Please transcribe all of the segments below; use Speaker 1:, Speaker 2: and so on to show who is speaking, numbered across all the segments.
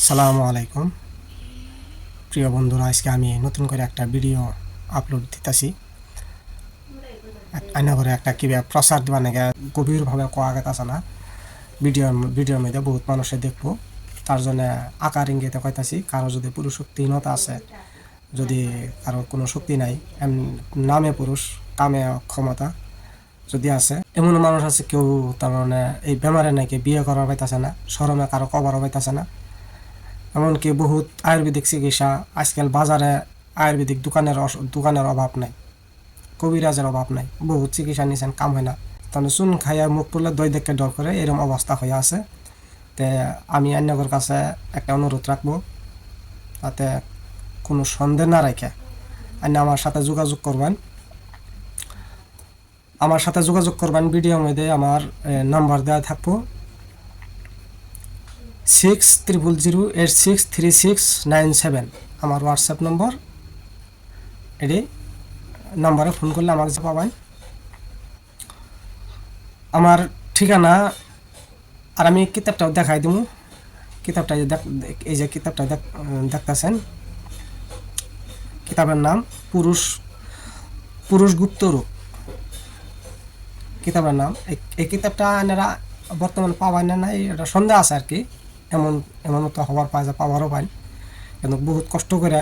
Speaker 1: সালামু আলাইকুম প্রিয় বন্ধুরা, আজকে আমি নতুন করে একটা ভিডিও আপলোড দিতেছি। আয়না করে একটা কীভাবে প্রচার দেওয়া নাকি গভীরভাবে কোয়া গেছে না। ভিডিওর মধ্যে বহুত মানুষে দেখবো, তার জন্য আকার ইঙ্গিতে কইতাছি। কারো যদি পুরুষ শক্তিহীনতা আছে, যদি কারো কোনো শক্তি নাই, নামে পুরুষ কামে ক্ষমতা যদি আছে, এমন মানুষ আছে কেউ তার মানে এই বেমারে নাকি বিয়ে করার পাইতেছে না, শরমে কারো কবরও পাইতেছে না। এমনকি বহুত আয়ুর্বেদিক চিকিৎসা আজকাল বাজারে, আয়ুর্বেদিক দোকানের অভাব নাই, কবিরাজের অভাব নাই। বহুত চিকিৎসা নিয়েছেন, কাম হয় না। তাহলে চুন খাইয়া মুখ পড়লে দই দেখে ডর করে, এরকম অবস্থা হয়ে আছে। তে আমি অন্যদের কাছে একটা অনুরোধ রাখবো, তাতে কোনো সন্দেহ না রেখে আমার সাথে যোগাযোগ করবেন। ভিডিওর মধ্যে আমার নাম্বার দেওয়া থাকবো 6000863697, আমার হোয়াটসঅ্যাপ নম্বর। এটি নম্বরে ফোন করলে আমাকে পাবেন। আমার ঠিকানা আর আমি কিতাবটাও দেখাই দেবো। কিতাবটা এই যে কিতাবটা দেখতেছেন, কিতাবের নাম পুরুষ গুপ্ত রূপ। কিতাবের নাম এই কিতাবটা এনারা বর্তমানে পাবেন না, এটা সন্দেহ আছে আর কি। এমন তো হবার পাওয়া যায়, পাওয়ারও পাই, কিন্তু বহুত কষ্ট করে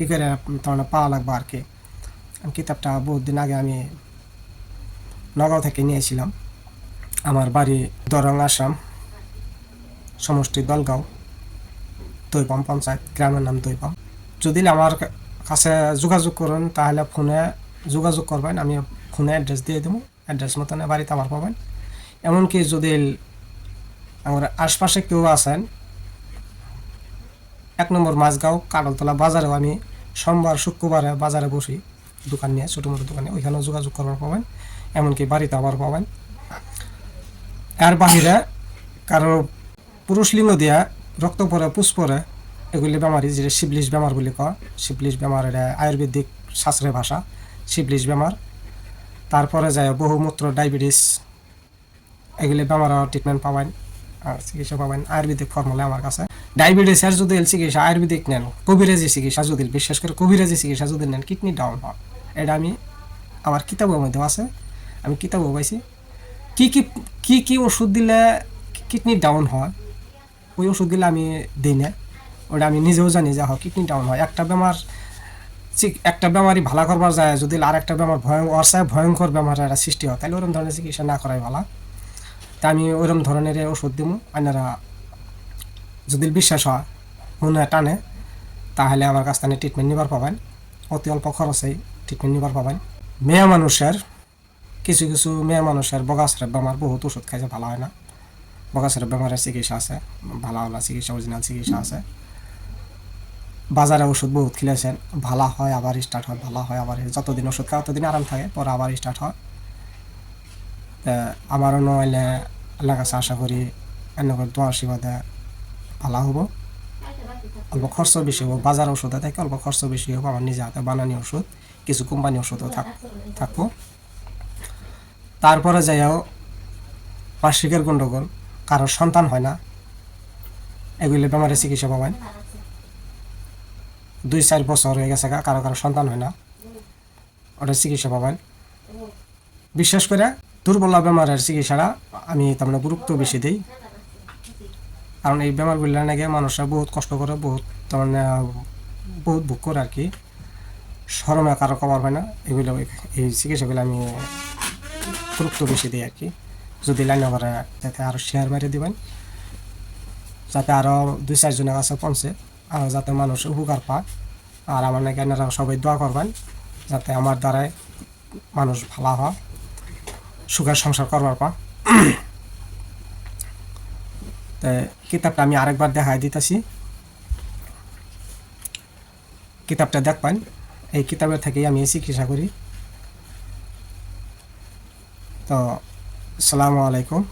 Speaker 1: ই করে তার পাওয়া লাগবে আর কি। কিতাবটা বহুত দিন আগে আমি নগাঁও থেকে নিয়েছিলাম। আমার বাড়ি দরং, আসাম, সমষ্টি দলগাঁও, দইপাম পঞ্চায়েত, গ্রামের নাম দইপাম। যদি আমার কাছে যোগাযোগ করেন তাহলে ফোনে যোগাযোগ করবেন, আমি ফোনে অ্যাড্রেস দিয়ে দেবো। অ্যাড্রেস মতন বাড়িতে আবার পাবেন। এমনকি যদি আমার আশপাশে কেউ আছেন, 1 নম্বর মাঝগাঁও কাটলতলা বাজারেও আমি সোমবার শুক্রবারে বাজারে বসি, দোকান নিয়ে, ছোটো মোটো দোকানে, ওইখানেও যোগাযোগ করবার পাবেন। এমনকি বাড়িতে আবার পাবেন। এর বাহিরে কারো পুরুষ লিঙ্গ দিয়া রক্ত পরে, পুষ পরে, এগুলি বেমারি, যেটা শিবলিশ বেমার বলে কয়। শিবলিশ বেমার এটা আয়ুর্বেদিক শাস্ত্রের ভাষা, শিবলিশ বেমার। তারপরে যায় বহুমূত্র, ডায়াবেটিস, এগুলি বেমারও ট্রিটমেন্ট পাবেন আর চিকিৎসা পাবেন আয়ুর্বেদিক ফর্মুলা আমার কাছে। ডায়াবেটিসের যদি চিকিৎসা আয়ুর্বেদিক নেন, কবিরাজি চিকিৎসা যদি, বিশেষ করে কবিরাজি চিকিৎসা যদি নেন, কিডনি ডাউন হয়। এটা আমি আমার কিতাবের মধ্যেও আছে, আমি কিতাবও পাইছি। কি ওষুধ দিলে কিডনি ডাউন হয়, ওই ওষুধ দিলে আমি দিই না। ওটা আমি নিজেও জানি যে কিডনি ডাউন হয়। একটা বেমারি ভালো করবার যায়, যদি আর একটা বেমার ভয়ঙ্কর বেমার একটা সৃষ্টি হয়, তাহলে ওরকম ধরনের চিকিৎসা না করাই ভালো। তা আমি ওরকম ধরনের ওষুধ দিব। আপনারা যদি বিশ্বাস হয়, মনে টানে, তাহলে আমার কাছ থেকে ট্রিটমেন্ট নিবার পাবেন। অতি অল্প খরচেই ট্রিটমেন্ট নিবার পাবেন। কিছু মেয়ে মানুষের বগাছরের বেমার, বহুত ওষুধ খাইছে, ভালো হয় না। বগাছরের বেমারের চিকিৎসা আছে, ভালো চিকিৎসা, অরিজিনাল চিকিৎসা আছে। বাজারে ওষুধ বহুত খেলেছেন, ভালো হয় আবার স্টার্ট হয়, ভালো হয় আবার, যতদিন ওষুধ খায় ততদিন আরাম থাকে, পরে আবার স্টার্ট হয়। আমারও নইলে আল্লাহ কাছে আশা করি এনে দোয়া আশীর্বাদে ভালো হবো। অল্প খরচ বেশি হবো, বাজার ওষুধে থেকে অল্প খরচ বেশি হবো। আমার নিজে হাতে বানানি ওষুধ, কিছু কোম্পানি ওষুধও থাকবো। তারপরে যাইও মাসিকের গণ্ডগোল, কারোর সন্তান হয় না, এগুলি বেমারের চিকিৎসা পাবেন। 2-4 বছর হয়ে গেছে, কারো সন্তান হয় না, ওটার চিকিৎসা পাবেন। বিশেষ করে দুর্বল বেমারের চিকিৎসাটা আমি তার মানে গুরুত্ব বেশি দিই। কারণ এই বেমারগুলি নাকি মানুষরা বহুত কষ্ট করে, বহুত তার মানে বহুত ভোগ করে আর কি। শরমে কারো কভার হয় না, এগুলো এই চিকিৎসাগুলো আমি গুরুত্ব বেশি দিই আর কি। যদি লাইন করে যাতে আরও শেয়ার মেরে দিবেন, যাতে আরও 2-4 জনের কাছে পৌঁছে, আরও যাতে মানুষ উপকার পায়। আর আমার নাকি আপনারা সবাই দোয়া করবেন যাতে আমার দ্বারাই মানুষ ভালো হয়, সুখের সংসার করবার পর। তো কিতাবটা আমি আরেকবার দেখাই দিতেছি, কিতাবটা দেখবেন। এই কিতাবের থেকেই আমি চিকিৎসা করি। তো আসসালামু আলাইকুম।